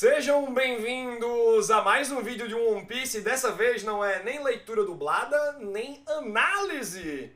Sejam bem-vindos a mais um vídeo de One Piece. Dessa vez não é nem leitura dublada, nem análise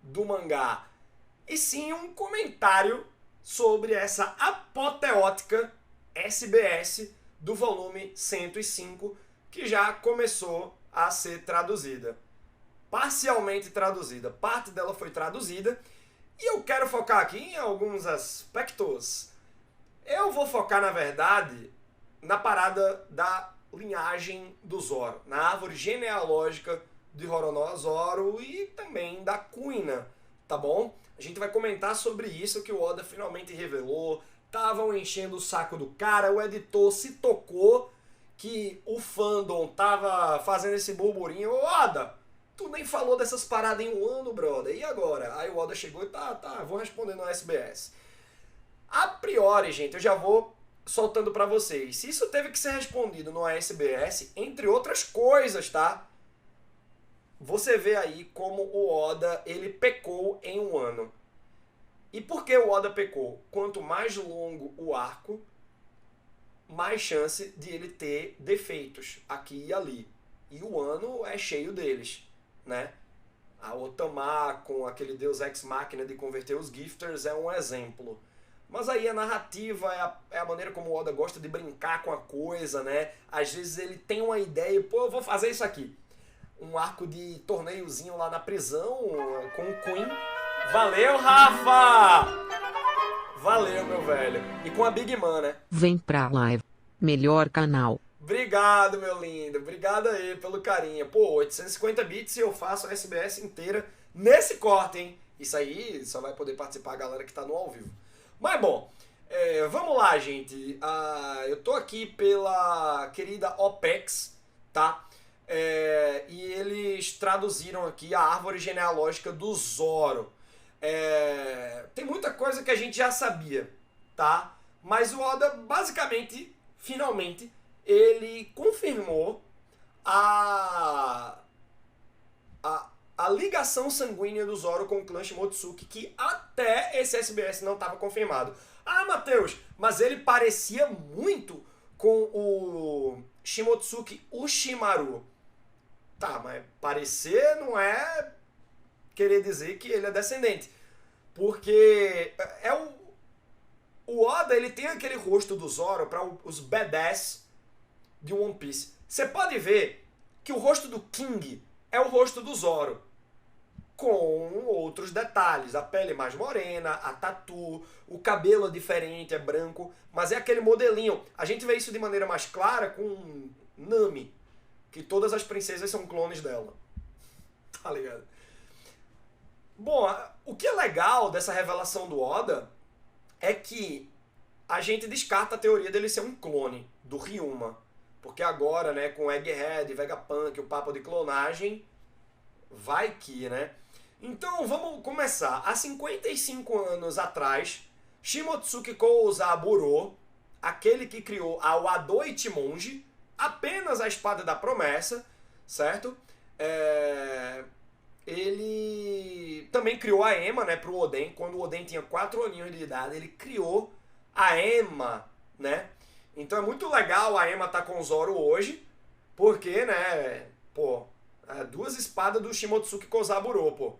do mangá, e sim um comentário sobre essa apoteótica SBS do volume 105, que já começou a ser traduzida. Parcialmente traduzida, parte dela foi traduzida, e eu quero focar aqui em alguns aspectos. Eu vou focar, na verdade, na parada da linhagem do Zoro, na árvore genealógica de Roronoa Zoro e também da Kuina, tá bom? A gente vai comentar sobre isso que o Oda finalmente revelou. Estavam enchendo o saco do cara, o editor se tocou que o fandom tava fazendo esse burburinho. Oda, tu nem falou dessas paradas em um ano, brother, e agora? Aí o Oda chegou e tá, vou responder no SBS. A priori, gente, eu já vou soltando pra vocês. Se isso teve que ser respondido no SBS, entre outras coisas, tá? Você vê aí como o Oda, ele pecou em um ano. E por que o Oda pecou? Quanto mais longo o arco, mais chance de ele ter defeitos aqui e ali. E o ano é cheio deles, né? A Otama, com aquele Deus Ex Machina de converter os Gifters, é um exemplo. Mas aí a narrativa é a maneira como o Oda gosta de brincar com a coisa, né? Às vezes ele tem uma ideia, pô, eu vou fazer isso aqui. Um arco de torneiozinho lá na prisão com o Queen. Valeu, Rafa! Valeu, meu velho. E com a Big Man, né? Vem pra live. Melhor canal. Obrigado, meu lindo. Obrigado aí pelo carinho. Pô, 850 bits e eu faço a SBS inteira nesse corte, hein? Isso aí só vai poder participar a galera que tá no ao vivo. Mas bom, vamos lá, gente. Eu tô aqui pela querida OPEX, tá? E eles traduziram aqui a árvore genealógica do Zoro. Tem muita coisa que a gente já sabia, tá? Mas o Oda, basicamente, finalmente, ele confirmou a ligação sanguínea do Zoro com o clã Shimotsuki, que até esse SBS não estava confirmado. Ah, Matheus, mas ele parecia muito com o Shimotsuki Ushimaru. Tá, mas parecer não é querer dizer que ele é descendente. Porque o Oda, ele tem aquele rosto do Zoro para os badass de One Piece. Você pode ver que o rosto do King é o rosto do Zoro, com outros detalhes. A pele mais morena, a tatu, o cabelo é diferente, é branco, mas é aquele modelinho. A gente vê isso de maneira mais clara com Nami, que todas as princesas são clones dela. Tá ligado? Bom, o que é legal dessa revelação do Oda é que a gente descarta a teoria dele ser um clone do Ryuma. Porque agora, né, com Egghead, Vegapunk, o papo de clonagem, vai que, né? Então, vamos começar. Há 55 anos atrás, Shimotsuki Kouzaburo, aquele que criou a Wado Ichimonji, apenas a Espada da Promessa, certo? Ele também criou a Ema, né, pro Oden. Quando o Oden tinha 4 aninhos de idade, ele criou a Ema, né? Então é muito legal a Ema tá com o Zoro hoje, porque, né, pô, duas espadas do Shimotsuki Kouzaburo, pô.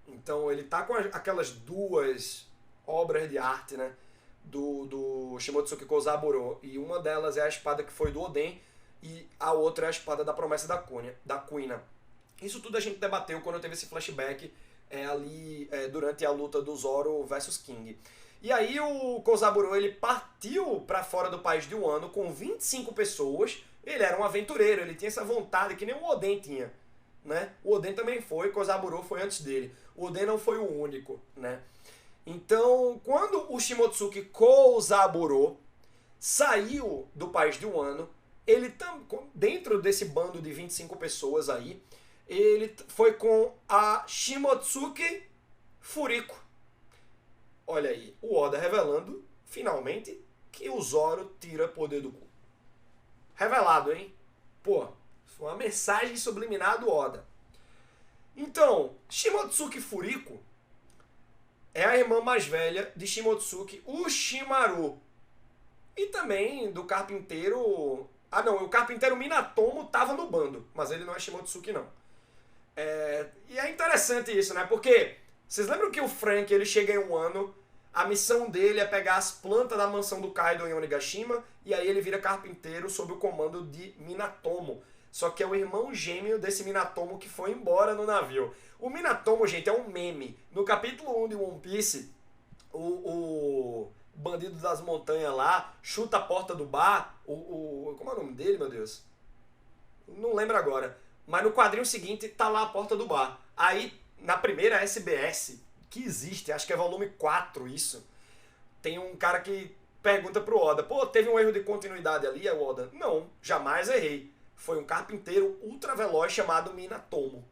Então ele tá com aquelas duas obras de arte, né, do Shimotsuki Kouzaburo, e uma delas é a espada que foi do Oden, e a outra é a espada da promessa da Kuina. Isso tudo a gente debateu quando teve esse flashback ali durante a luta do Zoro versus King. E aí o Kouzaburo, ele partiu para fora do país de Wano com 25 pessoas. Ele era um aventureiro, ele tinha essa vontade que nem o Oden tinha, né? O Oden também foi, Kouzaburo foi antes dele. O Oden não foi o único, né? Então, quando o Shimotsuki Kouzaburo saiu do país de Wano, ele dentro desse bando de 25 pessoas aí, ele foi com a Shimotsuki Furiko. Olha aí, o Oda revelando, finalmente, que o Zoro tira poder do cu. Revelado, hein? Pô, foi uma mensagem subliminar do Oda. Então, Shimotsuki Furiko é a irmã mais velha de Shimotsuki Ushimaru, E também do carpinteiro... Ah, não, o carpinteiro Minatomo tava no bando, mas ele não é Shimotsuki, não. E é interessante isso, né? Porque vocês lembram que o Frank, ele chega em um ano, a missão dele é pegar as plantas da mansão do Kaido em Onigashima, e aí ele vira carpinteiro sob o comando de Minatomo. Só que é o irmão gêmeo desse Minatomo que foi embora no navio. O Minatomo, gente, é um meme. No capítulo 1 de One Piece, o bandido das montanhas lá chuta a porta do bar. Como é o nome dele, meu Deus? Não lembro agora. Mas no quadrinho seguinte tá lá a porta do bar. Aí, na primeira SBS, que existe, acho que é volume 4 isso, tem um cara que pergunta pro Oda, pô, teve um erro de continuidade ali, é o Oda? Não, jamais errei. Foi um carpinteiro ultra veloz chamado Minatomo.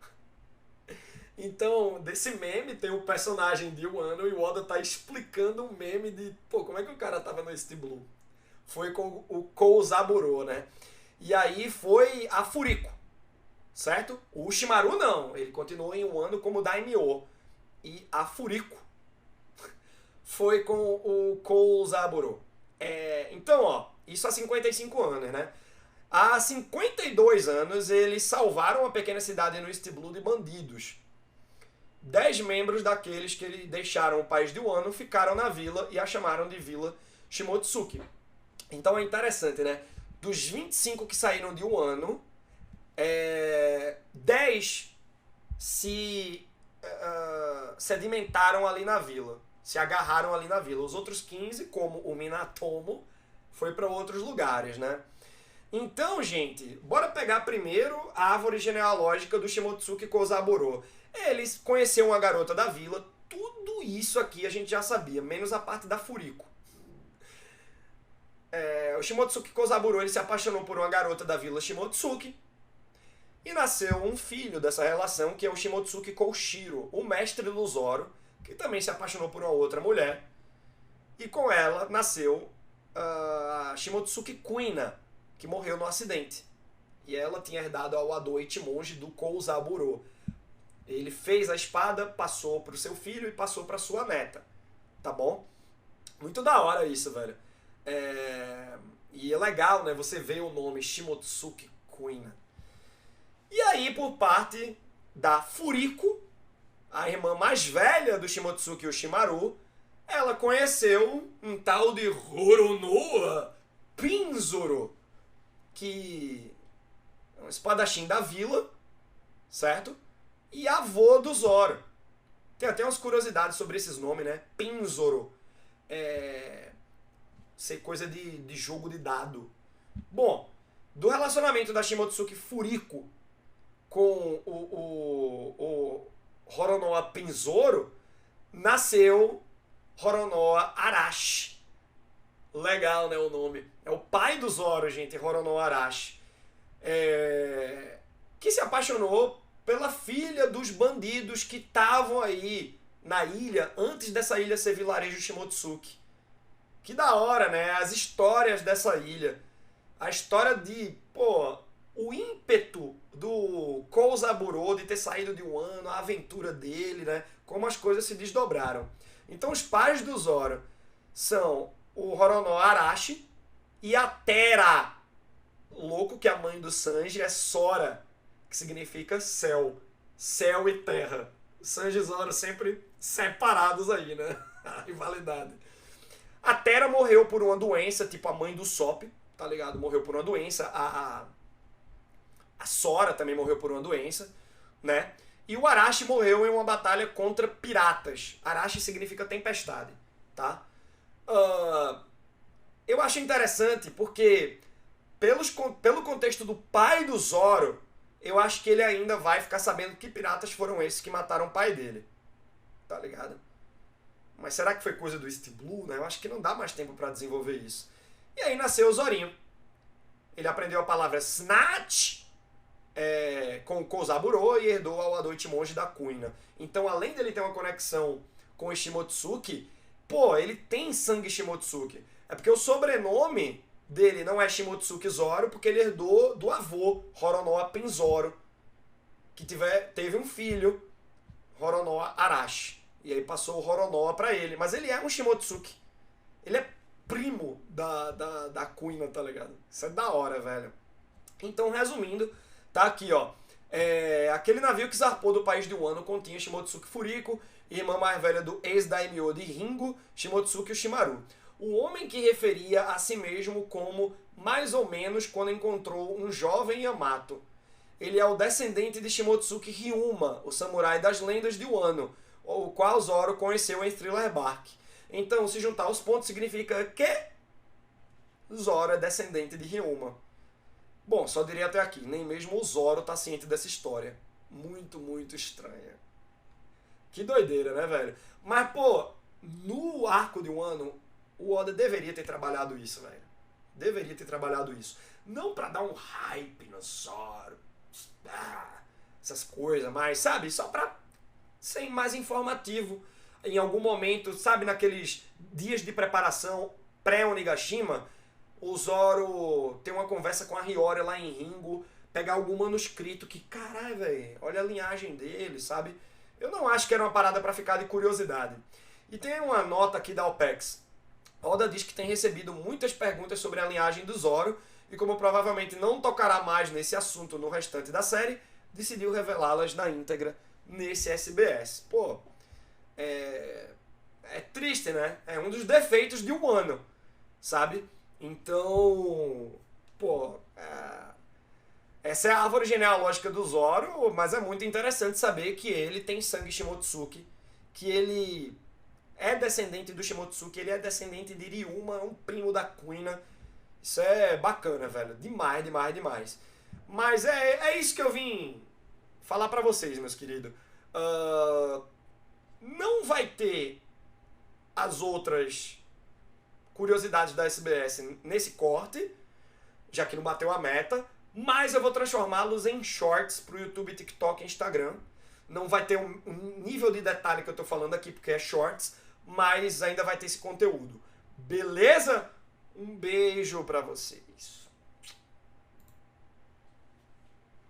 Então, desse meme tem o personagem de Wano e o Oda tá explicando um meme de, pô, como é que o cara tava no East Blue? Foi com o Kouzaburo, né? E aí foi a Furiko, certo? O Ushimaru não, ele continuou em Wano como Daimyo. E a Furiko foi com o Kouzaburo. Então, ó, isso há 55 anos, né? Há 52 anos, eles salvaram uma pequena cidade no East Blue de bandidos. 10 membros daqueles que eles deixaram o país de Wano ficaram na vila e a chamaram de Vila Shimotsuki. Então é interessante, né? Dos 25 que saíram de Wano, 10 se sedimentaram ali na vila, se agarraram ali na vila. Os outros 15, como o Minatomo, foi para outros lugares, né? Então, gente, bora pegar primeiro a árvore genealógica do Shimotsuki Kouzaburo. Ele conheceu uma garota da vila, tudo isso aqui a gente já sabia, menos a parte da Furiko. O Shimotsuki Kouzaburo, ele se apaixonou por uma garota da vila Shimotsuki e nasceu um filho dessa relação, que é o Shimotsuki Koushiro, o mestre do Zoro, que também se apaixonou por uma outra mulher. E com ela nasceu a Shimotsuki Kuina, que morreu no acidente. E ela tinha herdado ao Ado Ichimonji do Kouzaburo. Ele fez a espada, passou para o seu filho e passou para sua neta. Tá bom? Muito da hora isso, velho. E é legal, né? Você vê o nome Shimotsuki Kuina. E aí, por parte da Furiko, a irmã mais velha do Shimotsuki Ushimaru, ela conheceu um tal de Roronoa Pinzoro, que é um espadachim da vila, certo? E avô do Zoro. Tem até umas curiosidades sobre esses nomes, né? Pinzoro. Ser coisa de jogo de dado. Bom, do relacionamento da Shimotsuki Furiko com o Roronoa Pinzoro, nasceu Roronoa Arashi. Legal, né, o nome. É o pai do Zoro, gente, Roronoa Arashi. Que se apaixonou pela filha dos bandidos que estavam aí na ilha, antes dessa ilha ser vilarejo Shimotsuki. Que da hora, né? As histórias dessa ilha. A história de, o ímpeto do Kouzaburo de ter saído de Wano, a aventura dele, né? Como as coisas se desdobraram. Então os pais do Zoro são o Roronoa Arashi e a Tera. Louco que a mãe do Sanji é Sora, que significa céu. Céu e terra. Sanji e Zoro sempre separados aí, né? A rivalidade. A Tera morreu por uma doença, tipo a mãe do Sop, tá ligado? Morreu por uma doença. A Sora também morreu por uma doença, né? E o Arashi morreu em uma batalha contra piratas. Arashi significa tempestade, tá? Eu acho interessante porque, pelo contexto do pai do Zoro, eu acho que ele ainda vai ficar sabendo que piratas foram esses que mataram o pai dele. Tá ligado? Mas será que foi coisa do East Blue, né? Eu acho que não dá mais tempo pra desenvolver isso. E aí nasceu o Zorinho. Ele aprendeu a palavra Snatch com o Kouzaburo e herdou ao Ado Ichimonji da Kuina. Então, além dele ter uma conexão com o Shimotsuki, ele tem sangue Shimotsuki. É porque o sobrenome dele não é Shimotsuki Zoro, porque ele herdou do avô, Roronoa Pinzoro, que teve um filho, Roronoa Arashi. E aí passou o Roronoa pra ele. Mas ele é um Shimotsuki. Ele é primo da Kuina, tá ligado? Isso é da hora, velho. Então, resumindo, tá aqui, ó. Aquele navio que zarpou do país de Wano continha Shimotsuki Furiko, irmã mais velha do ex-daimyo de Ringo, Shimotsuki Ushimaru. O homem que referia a si mesmo como mais ou menos quando encontrou um jovem Yamato. Ele é o descendente de Shimotsuki Ryuma, o samurai das lendas de Wano, o qual Zoro conheceu em Thriller Bark. Então, se juntar os pontos, significa que Zoro é descendente de Ryuma. Bom, só diria até aqui, nem mesmo o Zoro tá ciente dessa história. Muito, muito estranha. Que doideira, né, velho? Mas, pô, no arco de Wano, o Oda deveria ter trabalhado isso, velho. Deveria ter trabalhado isso. Não pra dar um hype no Zoro, essas coisas, mas, sabe, só pra ser mais informativo. Em algum momento, sabe, naqueles dias de preparação pré-Onigashima, o Zoro tem uma conversa com a Hiyori lá em Ringo, pegar algum manuscrito que, caralho, velho, olha a linhagem dele, sabe? Eu não acho que era uma parada pra ficar de curiosidade. E tem uma nota aqui da OPEX. Oda diz que tem recebido muitas perguntas sobre a linhagem do Zoro, e como provavelmente não tocará mais nesse assunto no restante da série, decidiu revelá-las na íntegra nesse SBS. Pô, é triste, né? É um dos defeitos de Wano, sabe? Então, pô, essa é a árvore genealógica do Zoro, mas é muito interessante saber que ele tem sangue Shimotsuki, que ele é descendente do Shimotsuki, ele é descendente de Ryuma, um primo da Kuina. Isso é bacana, velho. Demais, demais, demais. Mas é isso que eu vim falar pra vocês, meus queridos. Não vai ter as outras curiosidades da SBS nesse corte, já que não bateu a meta, mas eu vou transformá-los em shorts pro YouTube, TikTok e Instagram. Não vai ter um nível de detalhe que eu tô falando aqui, porque é shorts, mas ainda vai ter esse conteúdo. Beleza? Um beijo pra vocês.